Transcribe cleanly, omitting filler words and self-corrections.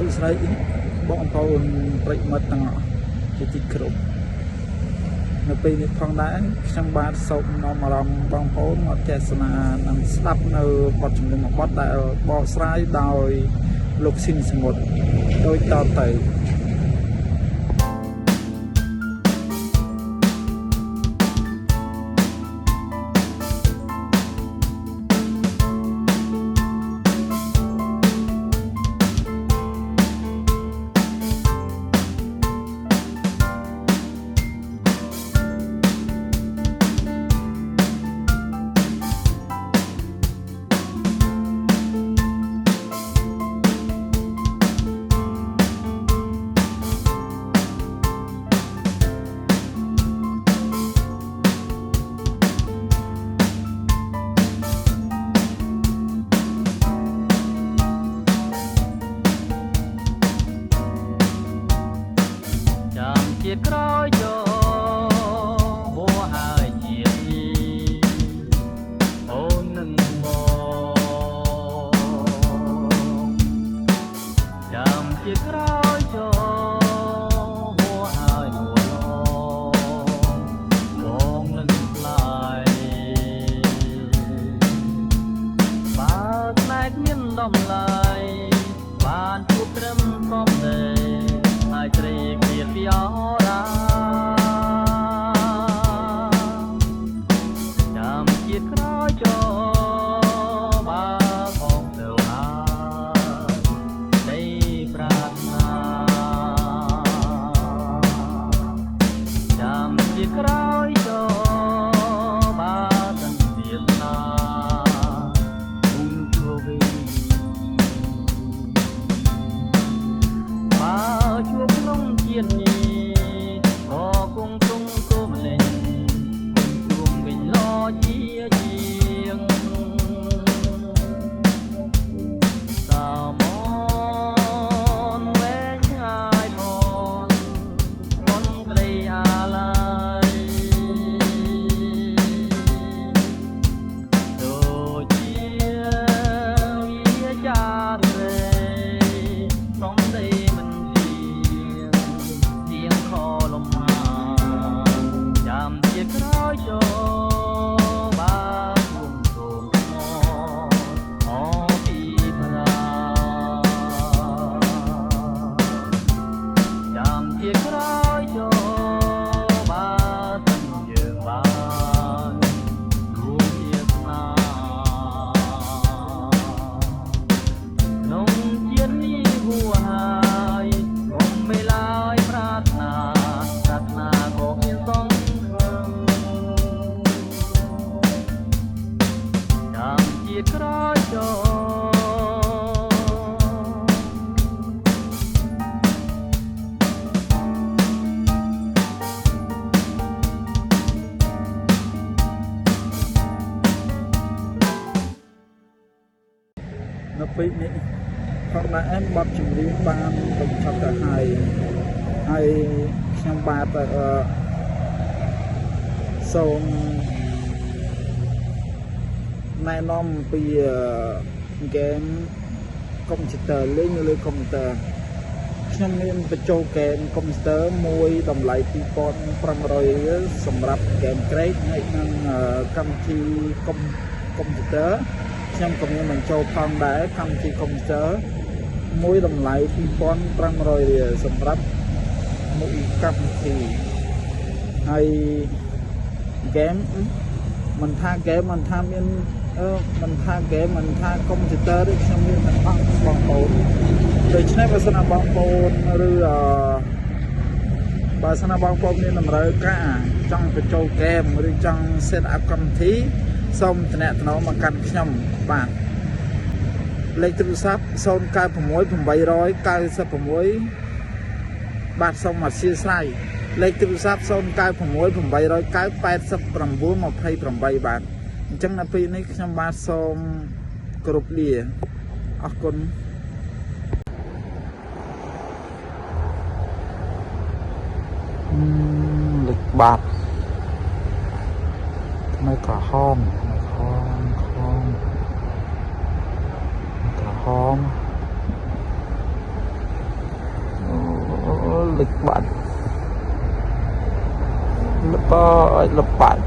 សុស្រីបងប្អូនប្រិយមិត្តទាំងអស់ជាទីគោរពនៅពេលនេះផងដែរខ្ញុំបាទសូមនាំអារម្មណ៍បងប្អូនមកទស្សនានិងស្ដាប់នៅបទចម្រៀងមួយបទដែលបកស្រាយដោយលោកស៊ីនសមុទ្រដូចតទៅជាក្រោយយកមកហើយជាអូននឹងមកចាំជាក្រោយយកមកហើយមកនឹងផ្លាយបើផ្នែកមានតម្លៃបានជួបត្រឹមកំទេហើយត្រេកទៀតពីអរាចាំជាក្រោយចូលបើផងទៅហើយនៃប្រាថ្នាចាំជាក្រោយចូលបើទាំងទៀតណាគុំទៅវិញបើជួបក្នុងជាតិនេះក៏គង់ទង់ទុំលេងជួងវិញឡជាជាងសមនវែងហើយបងក្ដីអាឡ័យដូចជាវាចារេសំដីមិនចាំជាក្រោយចូលបើគុំគុំអពីប្រាចាំជាក្រោយចូលបើទាំងយើងបានរួមជាស្នាក្នុងជាតិនេះហួហើយគុំមិនឡើយប្រាថ្នាក៏មានសងចាំជាក្រោយចូលនៅពេលនេះផងដែរបទចម្រៀងបានបញ្ចប់ទៅហើយខ្ញុំបាទសូមណែនាំពីហ្គេមកុំព្យូទ័រលេងនៅលើកុំព្យូទ័រខ្ញុំមានបញ្ចូលហ្គេមកុំព្យូទ័រមួយតម្លៃ 2500 រៀលសម្រាប់ហ្គេមក្រេកហើយនឹងកម្មវិធីកុំព្យូទ័រខ្ញុំក៏មានបញ្ចូលផងដែរកម្មវិធីកុំព្យូទ័រមួយតម្លៃ 2500 រៀលសម្រាប់មួយកម្មវិធីហើយហ្គេមមិនថាហ្គេមមិនថាមានមិនថាហ្គេមមិនថាកុំព្យូទ័រទេខ្ញុំមានទាំងអស់បងប្អូនដូច្នេះបើសិនណាបងប្អូនឬបើសិនណាបងប្អូនមានតម្រូវការចង់បញ្ចូលហ្គេមឬចង់ set up កម្មវិធីសូមតំណែងមកកាន់ខ្ញុំបាទលេខទូរស័ព្ទ 096 896 បាទសូមអធិស្ឋានលេខទូរស័ព្ទ 096 809 8928 បាទអញ្ចឹងនៅពេលនេះខ្ញុំបាទសូមគោរពលាអរគុណលេខបាតនៅក្រហមក្រហម lịch bản lập bản